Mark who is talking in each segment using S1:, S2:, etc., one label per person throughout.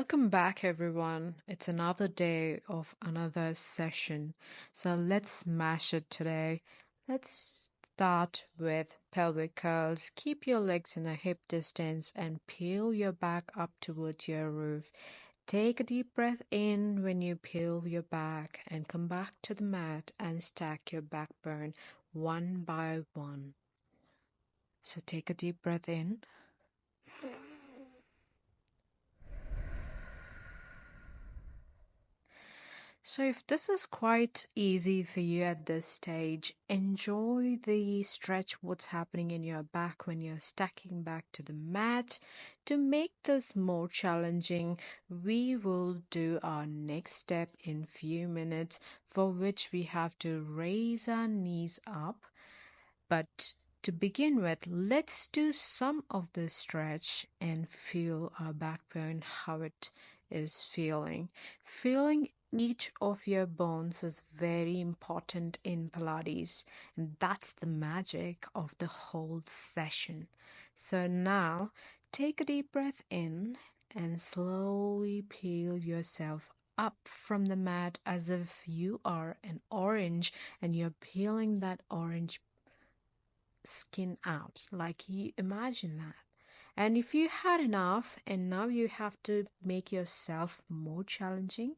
S1: Welcome back, everyone. It's another day of another session. So let's smash it today. Let's start with pelvic curls. Keep your legs in a hip distance and peel your back up towards your roof. Take a deep breath in when you peel your back and come back to the mat and stack your backbone one by one. So take a deep breath in. So if this is quite easy for you at this stage, enjoy the stretch what's happening in your back when you're stacking back to the mat. To make this more challenging, we will do our next step in few minutes, for which we have to raise our knees up. But to begin with, let's do some of the stretch and feel our backbone, how it is feeling. Feeling each of your bones is very important in Pilates, and that's the magic of the whole session. So now take a deep breath in and slowly peel yourself up from the mat as if you are an orange and you're peeling that orange skin out, like you imagine that. And if you had enough and now you have to make yourself more challenging,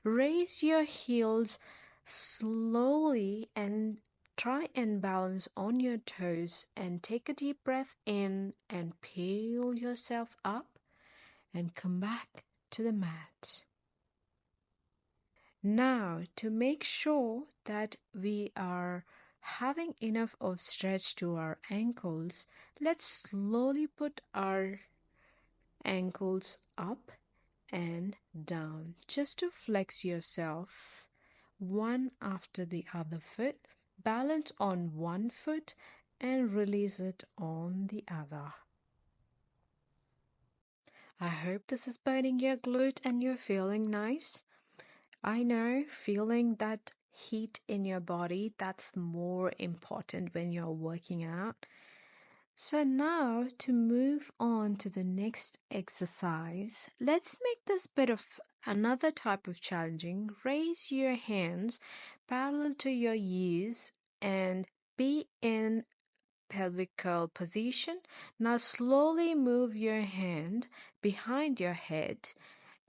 S1: raise your heels slowly and try and balance on your toes and take a deep breath in and peel yourself up and come back to the mat. Now, to make sure that we are having enough of stretch to our ankles, let's slowly put our ankles up and down just to flex yourself one after the other foot. Balance on one foot and release it on the other. I hope this is burning your glute and you're feeling nice. I know feeling that heat in your body, that's more important when you're working out. So now to move on to the next exercise, let's make this bit of another type of challenging. Raise your hands parallel to your ears and be in pelvic curl position. Now slowly move your hand behind your head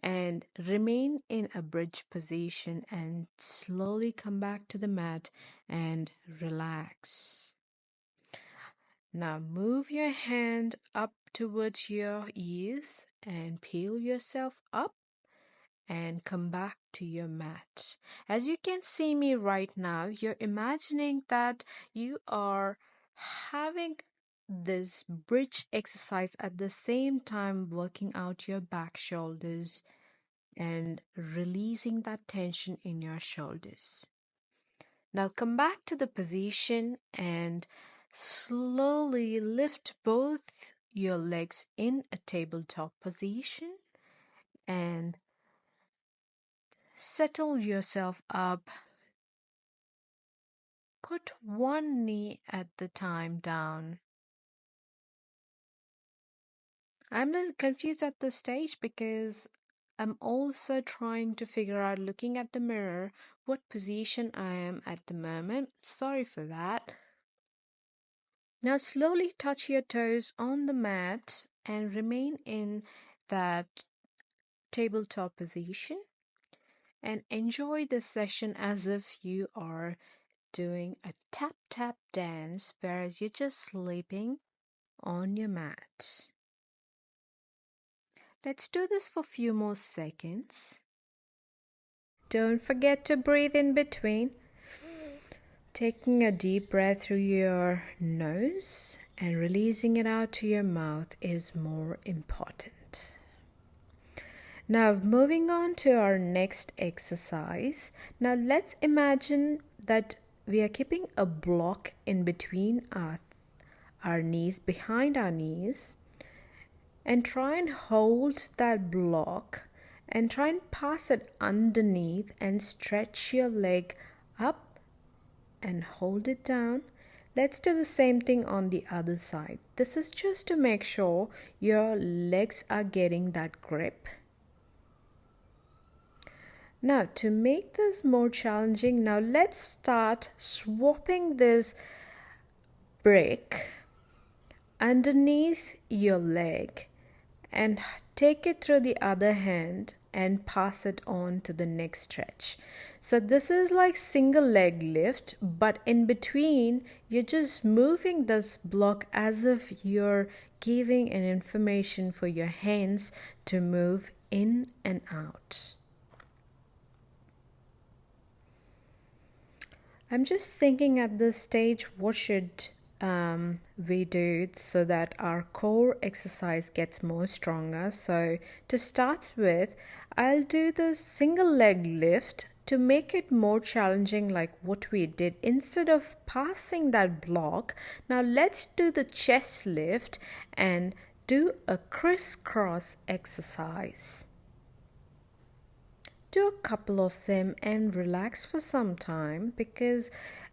S1: and remain in a bridge position and slowly come back to the mat and relax. Now move your hand up towards your ears and peel yourself up and come back to your mat. As you can see me right now, you're imagining that you are having this bridge exercise at the same time working out your back, shoulders, and releasing that tension in your shoulders. Now come back to the position and slowly lift both your legs in a tabletop position and settle yourself up. Put one knee at the time down. I'm a little confused at this stage because I'm also trying to figure out, looking at the mirror, what position I am at the moment. Sorry for that. Now slowly touch your toes on the mat and remain in that tabletop position and enjoy the session as if you are doing a tap tap dance, whereas you're just sleeping on your mat. Let's do this for a few more seconds. Don't forget to breathe in between. Taking a deep breath through your nose and releasing it out to your mouth is more important. Now moving on to our next exercise. Now let's imagine that we are keeping a block in between our knees, behind our knees, and try and hold that block and try and pass it underneath and stretch your leg up and hold it down. Let's do the same thing on the other side. This is just to make sure your legs are getting that grip. Now, to make this more challenging, now let's start swapping this brick underneath your leg and take it through the other hand and pass it on to the next stretch. So this is like single leg lift, but in between you're just moving this block as if you're giving an information for your hands to move in and out. I'm just thinking at this stage, what should we do so that our core exercise gets more stronger? So to start with, I'll do the single leg lift to make it more challenging, like what we did. Instead of passing that block, now let's do the chest lift and do a crisscross exercise. Do a couple of them and relax for some time, because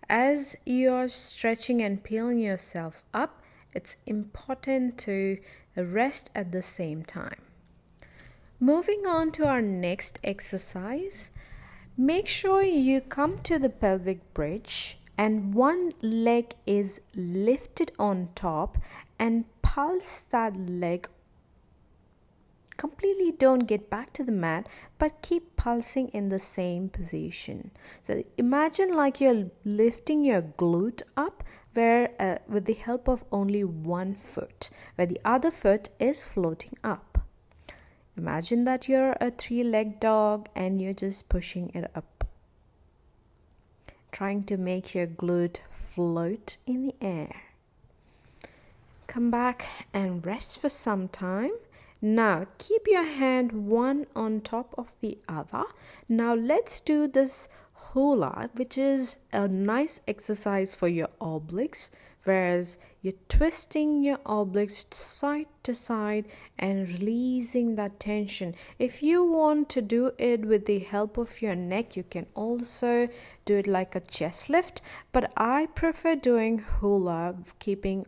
S1: as you're stretching and peeling yourself up, it's important to rest at the same time. Moving on to our next exercise, make sure you come to the pelvic bridge and one leg is lifted on top and pulse that leg. Completely don't get back to the mat, but keep pulsing in the same position. So imagine like you're lifting your glute up where with the help of only one foot, where the other foot is floating up. Imagine that you're a 3-leg dog and you're just pushing it up, trying to make your glute float in the air. Come back and rest for some time. Now keep your hand one on top of the other. Now let's do this hula, which is a nice exercise for your obliques, whereas you're twisting your obliques side to side and releasing that tension. If you want to do it with the help of your neck, you can also do it like a chest lift, but I prefer doing hula, keeping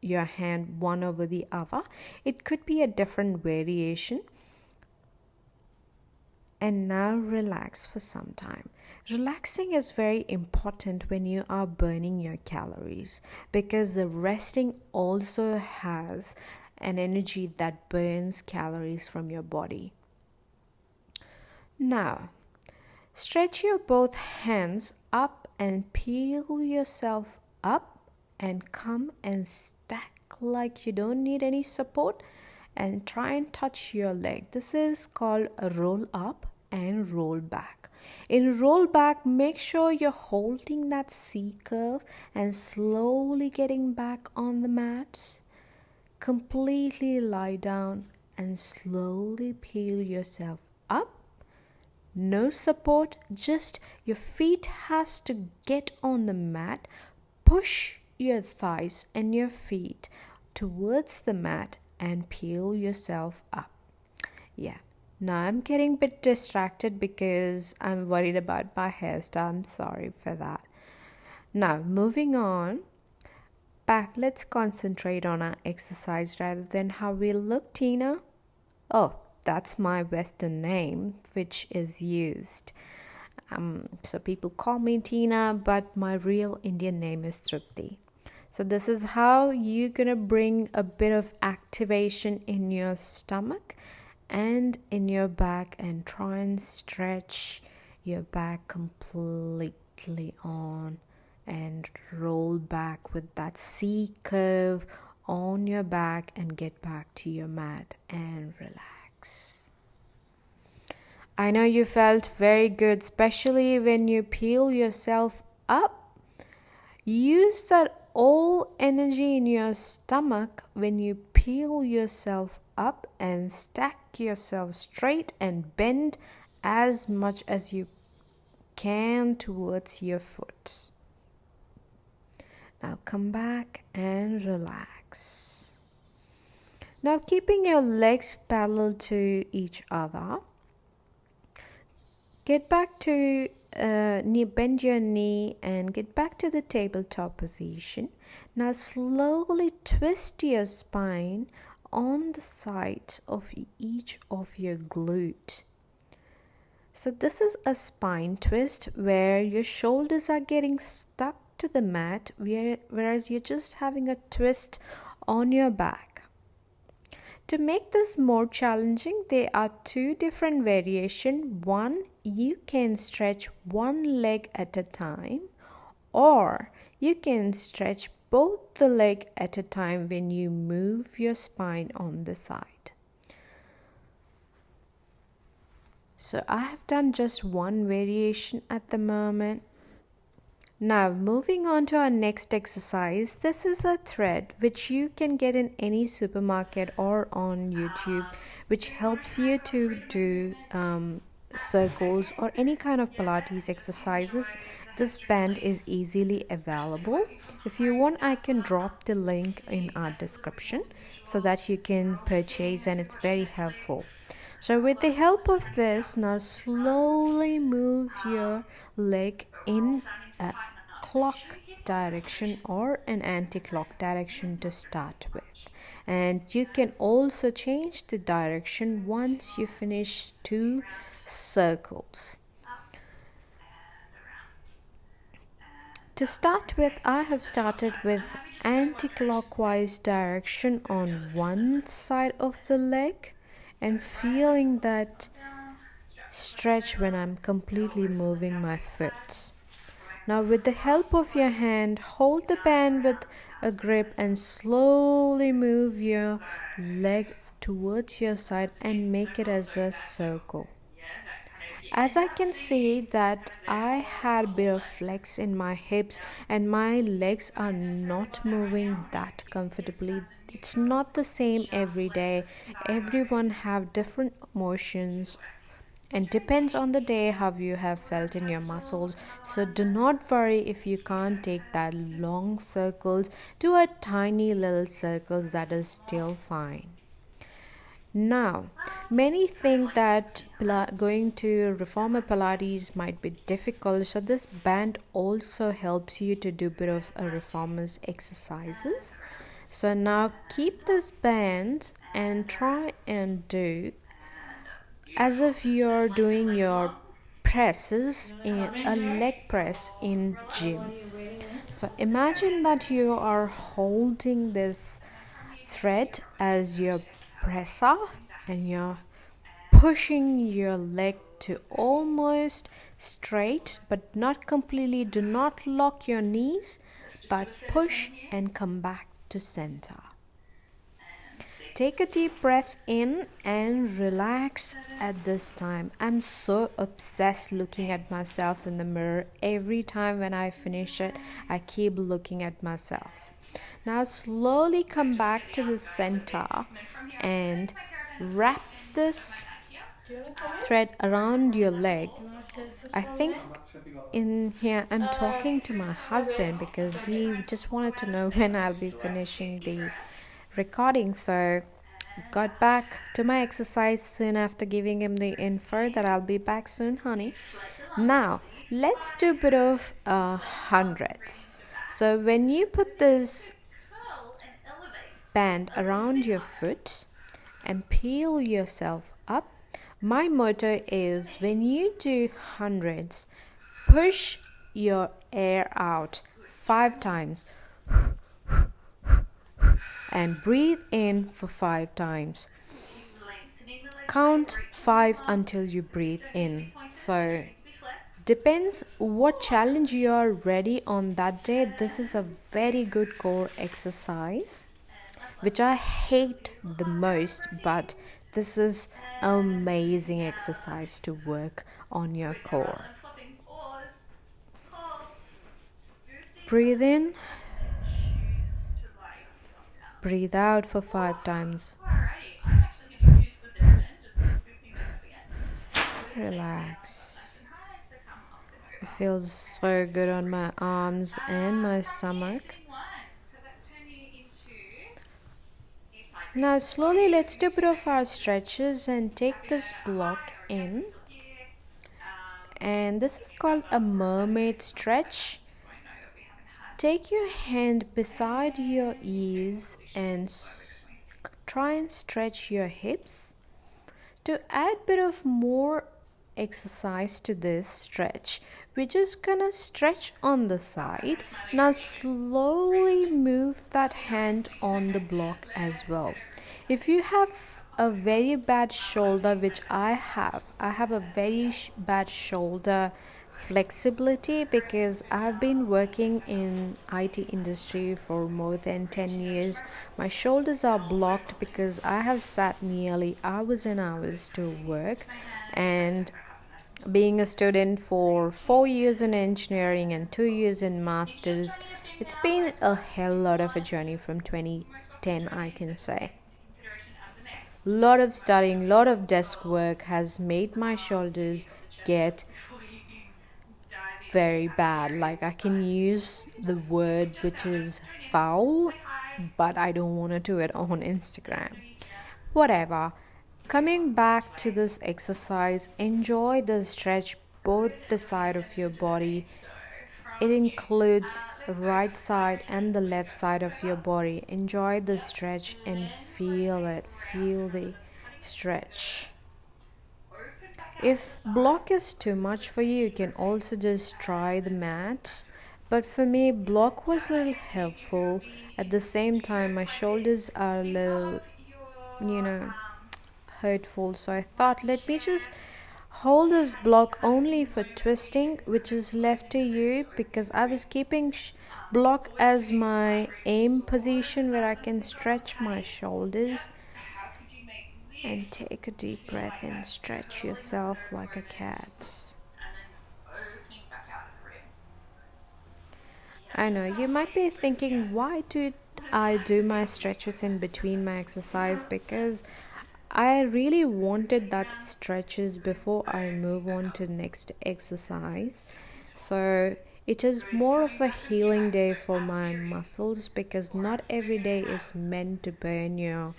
S1: your hand one over the other. It could be a different variation. And now relax for some time. Relaxing is very important when you are burning your calories, because the resting also has an energy that burns calories from your body. Now stretch your both hands up and peel yourself up and come and stack like you don't need any support, and try and touch your leg. This is called a roll up and roll back. In roll back, make sure you're holding that C curve and slowly getting back on the mat. Completely lie down and slowly peel yourself up. No support, just your feet has to get on the mat. Push your thighs and your feet towards the mat and peel yourself up. Yeah, now I'm getting a bit distracted because I'm worried about my hairstyle. I'm sorry for that. Now moving on back, let's concentrate on our exercise rather than how we look. Tina? Oh, that's my Western name which is used. So people call me Tina, but my real Indian name is Tripti. So this is how you're gonna bring a bit of activation in your stomach and in your back, and try and stretch your back completely on and roll back with that C curve on your back and get back to your mat and relax. I know you felt very good, especially when you peel yourself up. Use that all energy in your stomach when you peel yourself up and stack yourself straight and bend as much as you can towards your foot. Now come back and relax. Now keeping your legs parallel to each other, get back to bend your knee and get back to the tabletop position. Now slowly twist your spine on the sides of each of your glutes. So this is a spine twist where your shoulders are getting stuck to the mat, whereas you're just having a twist on your back. To make this more challenging, there are two different variations. One, you can stretch one leg at a time, or you can stretch both the leg at a time when you move your spine on the side. So I have done just one variation at the moment. Now moving on to our next exercise. This is a thread which you can get in any supermarket or on YouTube, which helps you to do circles or any kind of Pilates exercises. This band is easily available. If you want, I can drop the link in our description so that you can purchase, and it's very helpful. So with the help of this, now slowly move your leg in a clock direction or an anti-clock direction to start with. And you can also change the direction once you finish 2 circles. To start with, I have started with anti-clockwise direction on one side of the leg and feeling that stretch when I'm completely moving my foot. Now with the help of your hand, hold the band with a grip and slowly move your leg towards your side and make it as a circle. As I can see that I had a bit of flex in my hips and my legs are not moving that comfortably. It's not the same every day. Everyone have different motions and depends on the day how you have felt in your muscles. So do not worry if you can't take that long circles to a tiny little circles. That is still fine. Now, many think that going to reformer Pilates might be difficult, so this band also helps you to do a bit of a reformers exercises. So now keep this band and try and do as if you're doing your presses in a leg press in gym. So imagine that you are holding this thread as your presser and you're pushing your leg to almost straight but not completely. Do not lock your knees but push and come back to center. Take a deep breath in and relax at this time. I'm so obsessed looking at myself in the mirror. Every time when I finish it, I keep looking at myself. Now slowly come back to the center and wrap this thread around your leg. I think in here I'm talking to my husband because he just wanted to know when I'll be finishing the recording. So got back to my exercise soon after giving him the info that I'll be back soon, honey. Now let's do a bit of hundreds. So when you put this band around your foot and peel yourself up, my motto is when you do hundreds, push your air out 5 times and breathe in for 5 times. Count 5 until you breathe in. So depends what challenge you are ready on that day. This is a very good core exercise which I hate the most, but this is amazing exercise to work on your core. Breathe in, breathe out for 5 times. Relax. It feels so good on my arms and my stomach. Now slowly let's do a bit of our stretches and take this block in. And this is called a mermaid stretch. Take your hand beside your ears and try and stretch your hips. To add a bit of more exercise to this stretch. We're just gonna stretch on the side. Now slowly move that hand on the block as well. If you have a very bad shoulder, which I have a very bad shoulder flexibility because I've been working in IT industry for more than 10 years. My shoulders are blocked because I have sat nearly hours and hours to work, and being a student for 4 years in engineering and 2 years in masters, it's been a hell lot of a journey from 2010, I can say. Lot of studying, lot of desk work has made my shoulders get very bad. Like, I can use the word which is foul, but I don't want to do it on Instagram. Whatever. Coming back to this exercise, enjoy the stretch both the side of your body. It includes right side and the left side of your body. Enjoy the stretch and feel it. Feel the stretch. If block is too much for you, you can also just try the mat. But for me, block was a little helpful. At the same time, my shoulders are a little, you know, hurtful. So I thought, let me just hold this block only for twisting, which is left to you, because I was keeping block as my aim position where I can stretch my shoulders. And take a deep breath and stretch yourself like a cat. I know you might be thinking, why do I do my stretches in between my exercise? Because I really wanted that stretches before I move on to the next exercise. So it is more of a healing day for my muscles, because not every day is meant to burn your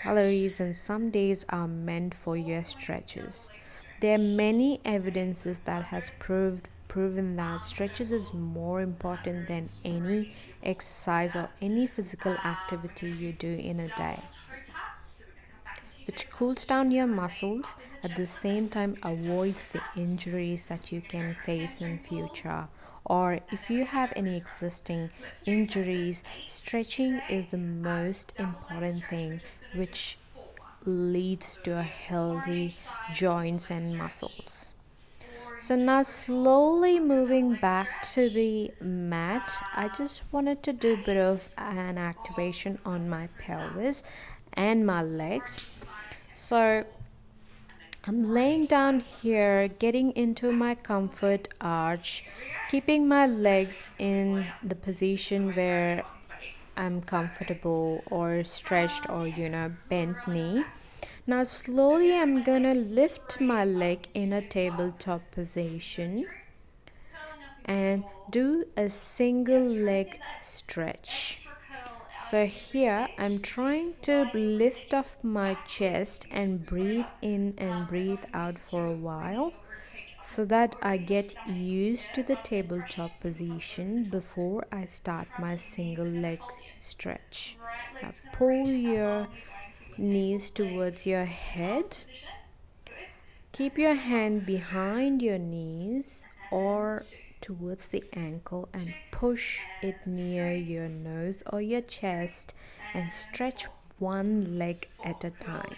S1: calories, and some days are meant for your stretches. There are many evidences that has proven that stretches is more important than any exercise or any physical activity you do in a day, which cools down your muscles, at the same time avoids the injuries that you can face in future. Or if you have any existing injuries, stretching is the most important thing, which leads to a healthy joints and muscles. So now slowly moving back to the mat, I just wanted to do a bit of an activation on my pelvis and my legs. So I'm laying down here, getting into my comfort arch, keeping my legs in the position where I'm comfortable or stretched or bent knee. Now slowly I'm gonna lift my leg in a tabletop position and do a single leg stretch. So here I'm trying to lift off my chest and breathe in and breathe out for a while, so that I get used to the tabletop position before I start my single leg stretch. Now pull your knees towards your head. Keep your hand behind your knees or towards the ankle and push it near your nose or your chest, and stretch one leg at a time.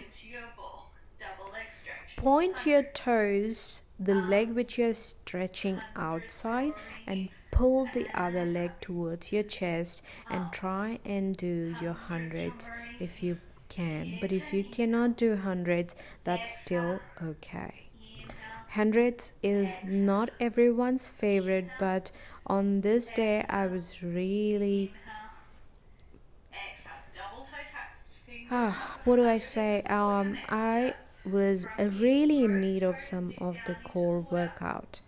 S1: Point your toes, the leg which you're stretching outside, and pull the other leg towards your chest, and try and do your hundreds if you can. But if you cannot do hundreds, that's still okay. Hundreds is not everyone's favorite, but on this day I was really what do I say? I was really in need of some of the core workout.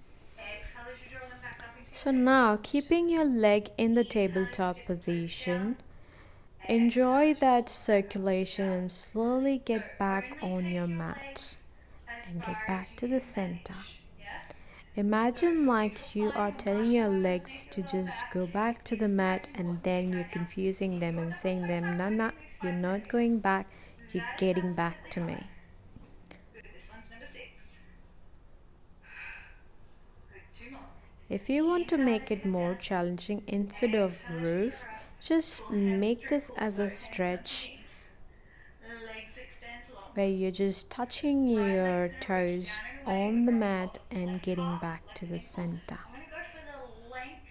S1: So now, keeping your leg in the tabletop position, enjoy that circulation and slowly get back on your mat and get back to the center. Imagine like you are telling your legs to just go back to the mat, and then you're confusing them and saying them, nah, you're not going back, you're getting back to me. If you want to make it
S2: Inhale to
S1: more
S2: come down.
S1: challenging, instead of
S2: Exhale as you
S1: roof,
S2: drop.
S1: just
S2: Full hands
S1: make this
S2: circle.
S1: as
S2: So
S1: a
S2: hands at
S1: stretch
S2: knees. Legs extend long.
S1: where you're just touching
S2: Right leg's
S1: your
S2: going to reach
S1: toes
S2: down and away.
S1: on the
S2: Right
S1: mat
S2: foot
S1: and
S2: lifting
S1: getting
S2: off.
S1: back to the
S2: Lifting off.
S1: center.
S2: I'm going to go for the length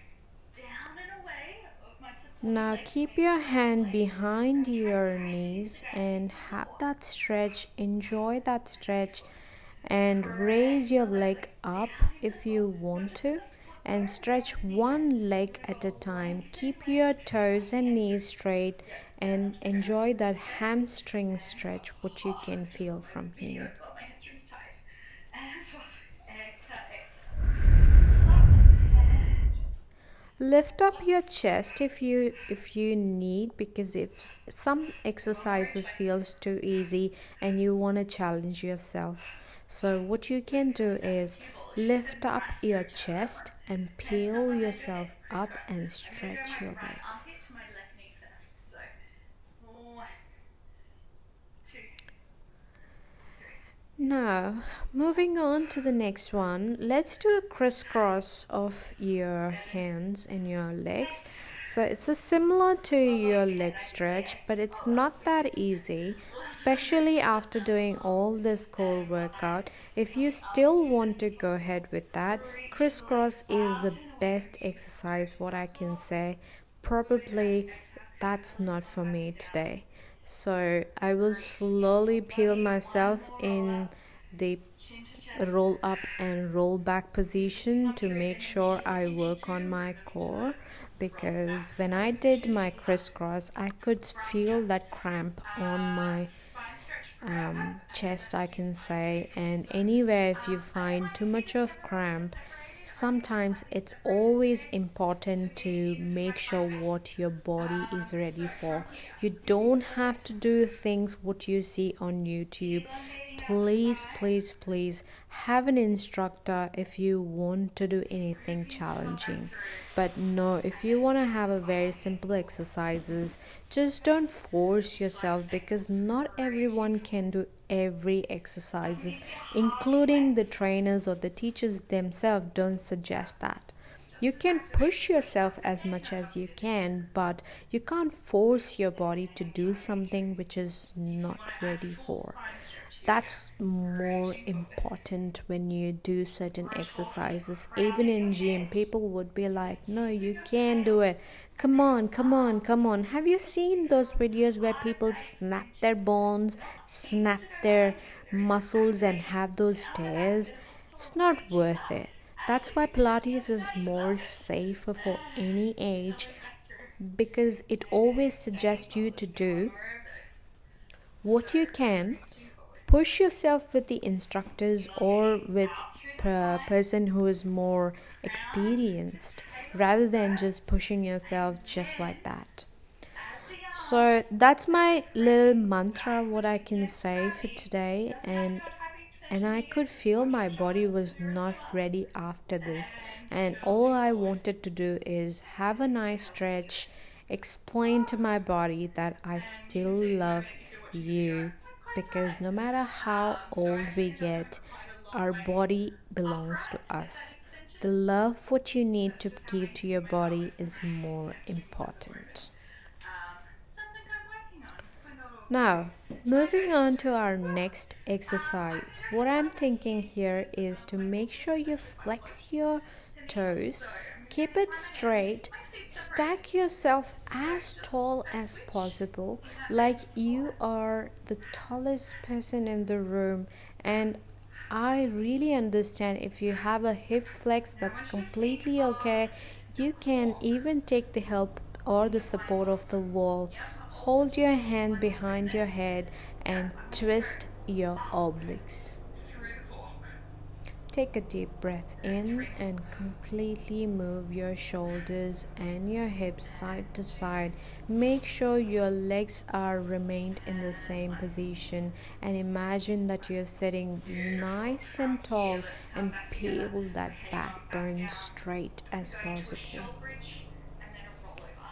S2: down and away of my supporting
S1: Now
S2: legs.
S1: keep
S2: Maybe
S1: your
S2: cross
S1: hand
S2: leg.
S1: behind
S2: And try
S1: your
S2: pressing into
S1: knees
S2: the mat.
S1: and
S2: Into the
S1: have
S2: floor.
S1: that stretch. Enjoy that stretch
S2: Excellent.
S1: and raise
S2: Press
S1: your
S2: the left
S1: leg
S2: leg
S1: up
S2: down into the
S1: if
S2: floor.
S1: you want
S2: Notice the
S1: to
S2: left foot
S1: and
S2: bone,
S1: stretch
S2: right knee bent.
S1: one leg
S2: We're going to
S1: at a
S2: go
S1: time. Keep your
S2: length,
S1: toes
S2: right
S1: and
S2: hand
S1: knees
S2: circle.
S1: straight
S2: Yep,
S1: and
S2: down to the ground.
S1: enjoy that
S2: Down
S1: hamstring
S2: and up.
S1: stretch, what you
S2: Oh,
S1: can
S2: just
S1: feel
S2: thought it
S1: from
S2: would be
S1: here.
S2: got my hamstrings tight. And up. Exhale, exhale. Stop. And
S1: Lift up
S2: up.
S1: your chest if you need, because if some
S2: More
S1: exercises
S2: excitement.
S1: feels too easy and you want to challenge yourself, so what you
S2: Good.
S1: can do
S2: Coming back
S1: is
S2: into your ball. Achieve the
S1: lift up your
S2: master turn
S1: chest
S2: over.
S1: and
S2: Hands come
S1: peel
S2: behind your
S1: yourself
S2: head.
S1: up
S2: Crisscross.
S1: and
S2: I'm going to go
S1: stretch
S2: my
S1: your
S2: right
S1: legs.
S2: armpit to my left knee first. So, 1, 2, 3.
S1: Now, moving on to the next one, let's do a crisscross of your
S2: 7,
S1: hands and your legs.
S2: 8.
S1: So it's a similar to your
S2: Look
S1: leg
S2: at
S1: stretch,
S2: 10.
S1: but it's
S2: Oh,
S1: not that
S2: wicked.
S1: easy,
S2: Left leg
S1: especially
S2: reaches up
S1: after
S2: and
S1: doing
S2: long.
S1: all this core
S2: And right.
S1: workout. If you
S2: Looking up
S1: still
S2: into your
S1: want to
S2: desert
S1: go
S2: pose.
S1: ahead with that,
S2: Reach the legs
S1: crisscross is the
S2: out and away.
S1: best
S2: Knees
S1: exercise,
S2: straight.
S1: what I can
S2: Tall.
S1: say.
S2: Good.
S1: Probably
S2: Exhale.
S1: that's
S2: Carefully
S1: not
S2: come
S1: for
S2: back
S1: me
S2: down.
S1: today. So I will
S2: Great.
S1: slowly
S2: Beautiful. From
S1: peel
S2: here, one
S1: myself
S2: more roll
S1: in
S2: up.
S1: the
S2: Chin to chest.
S1: roll up and roll back
S2: Scoot to
S1: position
S2: come
S1: to
S2: through.
S1: make
S2: Bend the
S1: sure
S2: knees if
S1: I
S2: you need
S1: work
S2: to.
S1: on my
S2: We're going to
S1: core,
S2: roll
S1: because
S2: back.
S1: when
S2: So
S1: I did my
S2: shifting up.
S1: crisscross I could
S2: From
S1: feel
S2: here,
S1: that cramp on my
S2: spine stretch. Breath out. And then
S1: chest,
S2: rest
S1: I
S2: your
S1: can
S2: spine
S1: say.
S2: kick.
S1: And
S2: So,
S1: anywhere, if you find
S2: underline
S1: too
S2: your
S1: much
S2: fingers.
S1: of
S2: Never let them get
S1: cramp,
S2: separated. Or they can
S1: sometimes
S2: slightly
S1: it's
S2: separate at the
S1: always
S2: seam.
S1: important
S2: For me,
S1: to
S2: even for my
S1: make sure
S2: side fist.
S1: what your body is
S2: So
S1: ready for.
S2: from here,
S1: You
S2: scoot
S1: don't have
S2: forward.
S1: to do things what you see on YouTube.
S2: Elongating out the
S1: Please,
S2: spine.
S1: please, please have an instructor if you want to do anything
S2: Scooping to come back
S1: challenging.
S2: through.
S1: But no, if
S2: And
S1: you
S2: then
S1: want to
S2: step
S1: have a
S2: aside
S1: very
S2: against
S1: simple
S2: the wall.
S1: exercises, just don't force
S2: Flex
S1: yourself, because
S2: ankles.
S1: not
S2: Great,
S1: everyone
S2: beautiful.
S1: can do every
S2: Doesn't
S1: exercises,
S2: need to be a hard
S1: including the
S2: flex.
S1: trainers or the teachers themselves don't suggest that.
S2: This
S1: You
S2: doesn't
S1: can
S2: activate
S1: push
S2: your first
S1: yourself
S2: upper
S1: as
S2: extend.
S1: much
S2: No,
S1: as
S2: don't
S1: you
S2: need to do that.
S1: can, but you can't force your body to
S2: Inhaling,
S1: do
S2: coming
S1: something
S2: through.
S1: which is
S2: If you
S1: not
S2: want to add
S1: ready
S2: full
S1: for.
S2: spine stretch, here we go.
S1: That's more
S2: Reaching forward.
S1: important when you do certain
S2: Graceful from the
S1: exercises.
S2: crown
S1: Even
S2: of your
S1: in gym,
S2: head
S1: people would be
S2: to
S1: like,
S2: the
S1: no,
S2: tip of
S1: you
S2: your
S1: can
S2: tail.
S1: do it.
S2: And
S1: Come
S2: then
S1: on, come on, come
S2: arms.
S1: on. Have you seen those videos where
S2: Bottom
S1: people
S2: leg
S1: snap their
S2: extension.
S1: bones,
S2: Not able
S1: snap
S2: to go
S1: their
S2: behind you. There is an
S1: muscles, and have
S2: activation
S1: those
S2: down the back.
S1: stairs?
S2: Beautiful. So
S1: It's
S2: we're
S1: not
S2: reaching
S1: worth
S2: up.
S1: it. That's why
S2: Absolutely beautiful.
S1: Pilates
S2: Hands at
S1: is
S2: toe. You
S1: more
S2: love it.
S1: safer for any age,
S2: Coming back through.
S1: because it
S2: And
S1: always
S2: staying
S1: suggests you
S2: low.
S1: to
S2: Let's do one
S1: do
S2: more of those. So,
S1: what you can.
S2: reaching forward.
S1: Push yourself with the instructors or
S2: Elongating
S1: with
S2: out through the
S1: a
S2: spine.
S1: person who is more
S2: Crown to
S1: experienced,
S2: tail
S1: rather than just
S2: first.
S1: pushing yourself
S2: And
S1: just like
S2: then
S1: that.
S2: add the
S1: So
S2: arms
S1: that's
S2: as
S1: my
S2: you're
S1: little
S2: pressing
S1: mantra, what
S2: backwards
S1: I can
S2: against
S1: say for
S2: gravity.
S1: today.
S2: Doesn't have to
S1: and
S2: go to
S1: and
S2: hyperextension
S1: I
S2: here.
S1: could feel
S2: Squash
S1: my
S2: the
S1: body
S2: shoulders
S1: was
S2: to the wrists
S1: not
S2: as well.
S1: ready after this,
S2: And
S1: and all
S2: tilting
S1: I
S2: forward.
S1: wanted to do is have a nice
S2: Elevated.
S1: stretch, explain to my body that I
S2: And
S1: still
S2: using
S1: love
S2: gravity for what you really
S1: you,
S2: are. Quite
S1: because
S2: tight.
S1: no matter how
S2: So
S1: old we
S2: actually ended up going
S1: get,
S2: for quite a long
S1: our
S2: way
S1: body belongs to
S2: upright to get that
S1: us.
S2: extension.
S1: The love what you need to
S2: Notice how my
S1: give to
S2: knees
S1: your
S2: went lower.
S1: body
S2: So
S1: is more
S2: yeah, super supportive.
S1: important.
S2: Something I'm working on, but not
S1: Now,
S2: overnight. Side
S1: moving
S2: twist.
S1: on to our
S2: Woo.
S1: next exercise,
S2: I'm gonna
S1: what I'm
S2: come
S1: thinking
S2: here
S1: here
S2: using
S1: is
S2: the
S1: to
S2: leg
S1: make
S2: ball
S1: sure
S2: system
S1: you
S2: just quite
S1: flex
S2: close
S1: your
S2: to knees.
S1: toes,
S2: So I'm
S1: keep
S2: gonna
S1: it
S2: front leg
S1: straight,
S2: underneath my feet separated.
S1: stack yourself
S2: So
S1: as
S2: just
S1: tall
S2: a
S1: as
S2: switch
S1: possible,
S2: in that
S1: like
S2: base of
S1: you
S2: support.
S1: are the tallest person in the room. And I really understand if you have a hip flex,
S2: Now
S1: that's
S2: as your feet
S1: completely
S2: are
S1: okay.
S2: the
S1: You can
S2: block,
S1: even take the help or
S2: you
S1: the
S2: can find
S1: support of
S2: both.
S1: the wall.
S2: Yep, a full
S1: Hold your
S2: support,
S1: hand
S2: one
S1: behind your
S2: openness.
S1: head
S2: Yep,
S1: and
S2: I'm
S1: twist
S2: through.
S1: your
S2: Up,
S1: obliques.
S2: through the block.
S1: Take a deep breath
S2: And
S1: in
S2: 3
S1: and
S2: more.
S1: completely move your shoulders and your hips side
S2: And
S1: to
S2: 2.
S1: side. Make sure your legs are remained in the
S2: And
S1: same
S2: 1.
S1: position, and imagine that you're sitting
S2: Beautiful.
S1: nice
S2: From
S1: and
S2: here,
S1: tall,
S2: let's come
S1: and
S2: back together.
S1: peel that
S2: Hang on back
S1: backbone
S2: down.
S1: straight as
S2: We're going to a
S1: possible.
S2: shield bridge and then a roll over.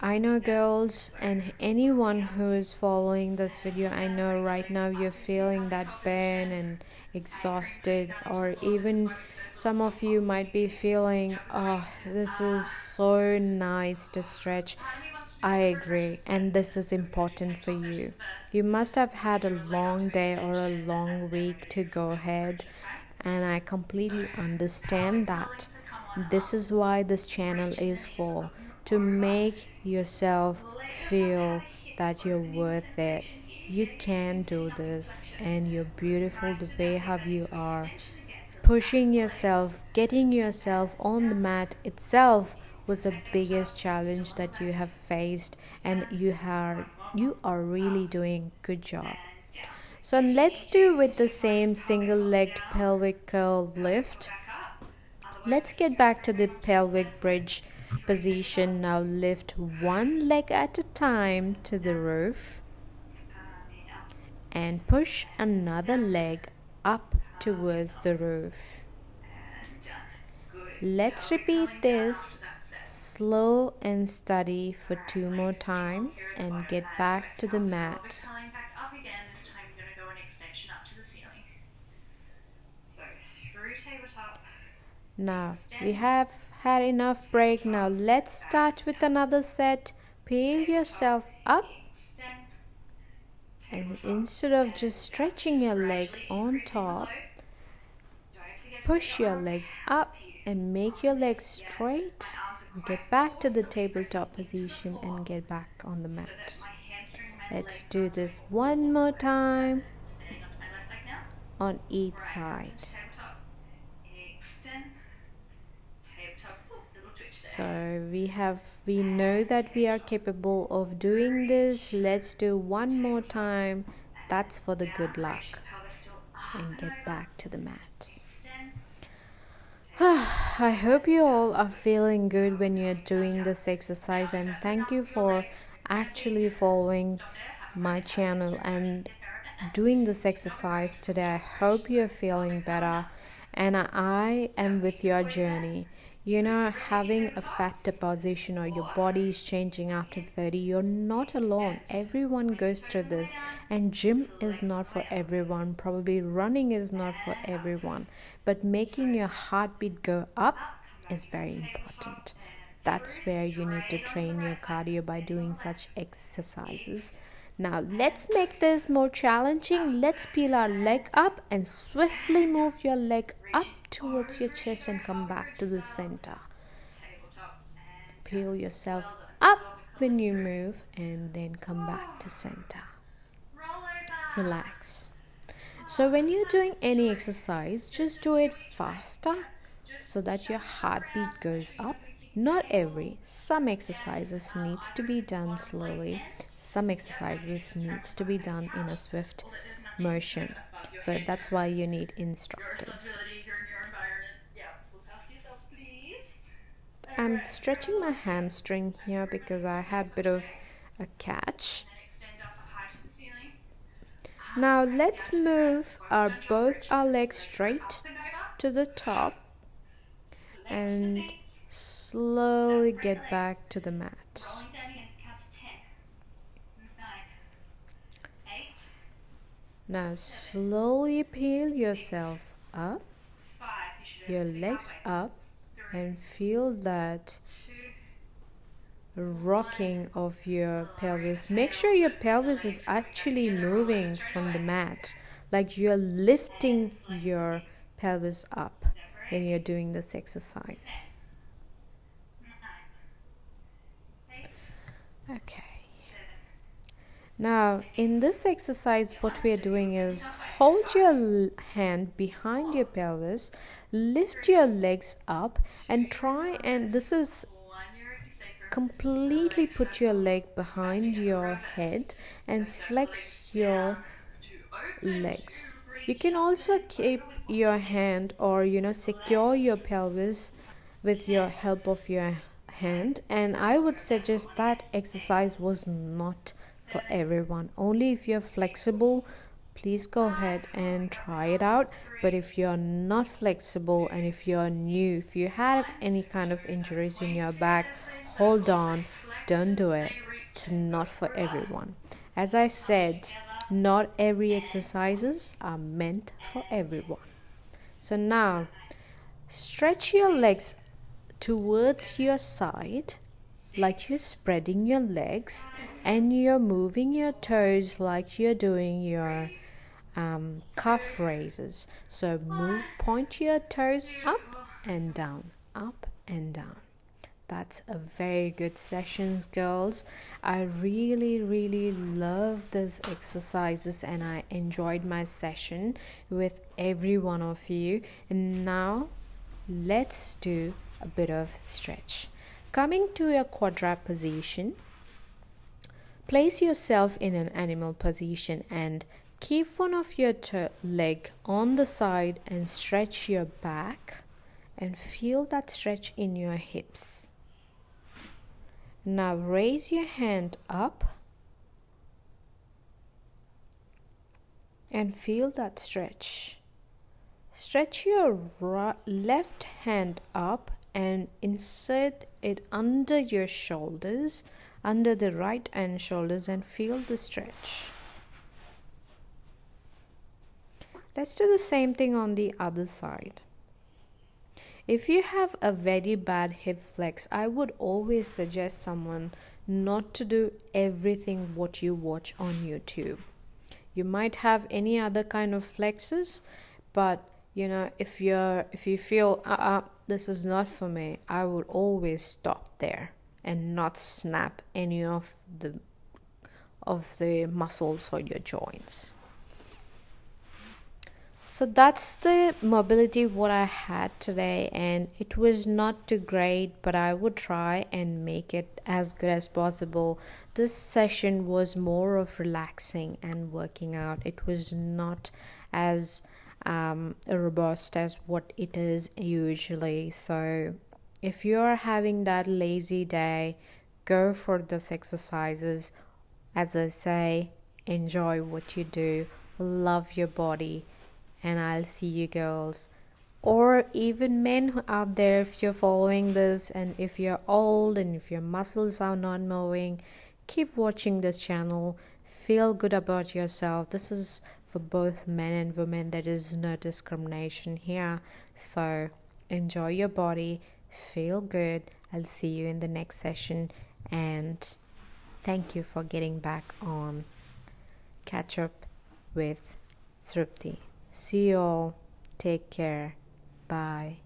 S1: I know,
S2: Now,
S1: girls,
S2: so
S1: and
S2: rolling
S1: anyone who
S2: out.
S1: is following this video, I
S2: And
S1: know
S2: bring the
S1: right
S2: legs
S1: now
S2: up
S1: you're
S2: into your
S1: feeling
S2: happy
S1: that
S2: cow
S1: pain
S2: position.
S1: and
S2: Anchoring through
S1: exhausted,
S2: down into
S1: or
S2: the floor. This is
S1: even
S2: why we do those
S1: Some of you might be feeling, oh, this is so nice to stretch. I agree, and this is important for you. You must have had a long day or a long week to go ahead, and I completely understand that. This is why this channel is for, to make yourself feel that you're worth it. You can do this, and you're beautiful the way how you are. Pushing yourself, getting yourself on the mat itself was the biggest challenge that you have faced, and you are really doing good job. So let's do with the same single-legged pelvic curl lift. Let's get back to the pelvic bridge position. Now lift one leg at a time to the roof and push another leg up towards the roof. Let's repeat this slow and steady for 2 more times and get back to the mat.
S2: Coming back up again. This time you're going to go an extension up to the ceiling. So through tabletop.
S1: Now we have had enough break. Now let's start with another set. Peel yourself up, and instead of just stretching your leg on top, push your legs up and make your legs straight. Get back to the tabletop position and get back on the mat. Let's do this one more time on each side. So we know that we are capable of doing this. Let's do one more time. That's for the good luck. And get back to the mat. I hope you all are feeling good when you're doing this exercise, and thank you for actually following my channel and doing this exercise today. I hope you're feeling better, and I am with your journey. You know, having a fat deposition or your body is changing after 30, you're not alone. Everyone goes through this, and gym is not for everyone. Probably running is not for everyone, but making your heartbeat go up is very important. That's where you need to train your cardio by doing such exercises. Now let's make this more challenging. Let's peel our leg up and swiftly move your leg up towards your chest and come back to the center. Peel yourself up when you move and then come back to center. Relax. So when you're doing any exercise, just do it faster so that your heartbeat goes up. Not every. Some exercises needs to be done slowly. Some exercises needs to be done in a swift motion. So that's why you need instructors. I'm stretching my hamstring here because I had a bit of a catch. Now let's move both our legs straight to the top and slowly get back to the mat. Now slowly peel yourself up, your legs up, and feel that rocking of your pelvis. Make sure your pelvis is actually moving from the mat, like you're lifting your pelvis up when you're doing this exercise. Okay. Now in this exercise what we are doing is hold your hand behind your pelvis, lift your legs up, and try, and this is completely put your leg behind your head and flex your legs. You can also keep your hand or secure your pelvis with your help of your hand, and I would suggest that exercise was not for everyone. Only if you're flexible, please go ahead and try it out. But if you're not flexible and if you're new, if you have any kind of injuries in your back, hold on, don't do it. It's not for everyone. As I said, not every exercises are meant for everyone. So now Stretch your legs towards your side, like you're
S2: 6,
S1: spreading your legs,
S2: 5,
S1: and you're moving your
S2: 4,
S1: toes like you're doing your
S2: 3, 2,
S1: calf raises. So
S2: 1.
S1: point your toes up
S2: Beautiful.
S1: and down, up and down. That's a very good sessions, girls. I really love these exercises and I enjoyed my session with every one of you. And now let's do a bit of stretch. Coming to a quadruped position, place yourself in an animal position and keep one of your leg on the side and stretch your back and feel that stretch in your hips. Now raise your hand up and feel that stretch. Stretch your left hand up and insert it under your shoulders, under the right hand shoulders, and feel the stretch. Let's do the same thing on the other side. If you have a very bad hip flex, I would always suggest someone not to do everything what you watch on YouTube. You might have any other kind of flexes, but if you feel this is not for me, I would always stop there and not snap any of the muscles or your joints. So that's the mobility what I had today, and it was not too great, but I would try and make it as good as possible. This session was more of relaxing and working out. It was not as robust as what it is usually. So if you're having that lazy day, go for those exercises. As I say, enjoy what you do, love your body, and I'll see you girls, or even men out there, if you're following this and if you're old and if your muscles are not moving, keep watching this channel. Feel good about yourself. This is for both men and women. There is no discrimination here. So enjoy your body, feel good. I'll see you in the next session, and thank you for getting back on Catch Up with Thrupti. See you all. Take care. Bye.